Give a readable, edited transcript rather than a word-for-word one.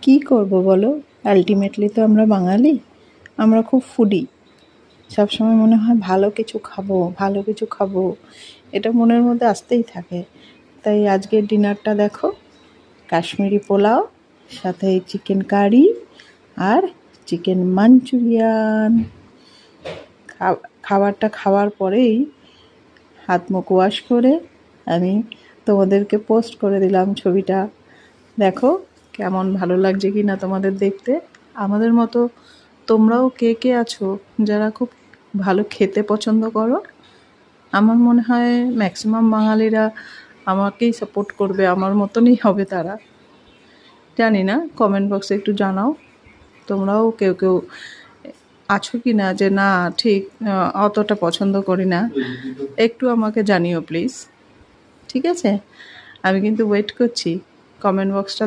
কি করব বলো, আলটিমেটলি তো আমরা বাঙালি, আমরা খুব ফুডি। সবসময় মনে হয় ভালো কিছু খাবো, ভালো কিছু খাবো, এটা মনের মধ্যে আসতেই থাকে। তাই আজকের ডিনারটা দেখো, কাশ্মীরি পোলাও, সাথে চিকেন কারি আর চিকেন মাঞ্চুরিয়ান। খাবারটা খাওয়ার পরেই হাত মুখ ওয়াশ করে আমি তোমাদেরকে পোস্ট করে দিলাম ছবিটা। দেখো কেমন ভালো লাগছে কি না তোমাদের দেখতে। আমাদের মতো তোমরাও কে কে আছো যারা খুব ভালো খেতে পছন্দ করো? আমার মনে হয় ম্যাক্সিমাম বাঙালিরা আমাকেই সাপোর্ট করবে, আমার মতনই হবে তারা। জানি না, কমেন্ট বক্সে একটু জানাও তোমরাও কেউ কেউ আছো কি না যে না ঠিক অতটা পছন্দ করি না, একটু আমাকে জানিও প্লিজ। ঠিক আছে, আমি কিন্তু ওয়েট করছি, কমেন্ট বক্সটা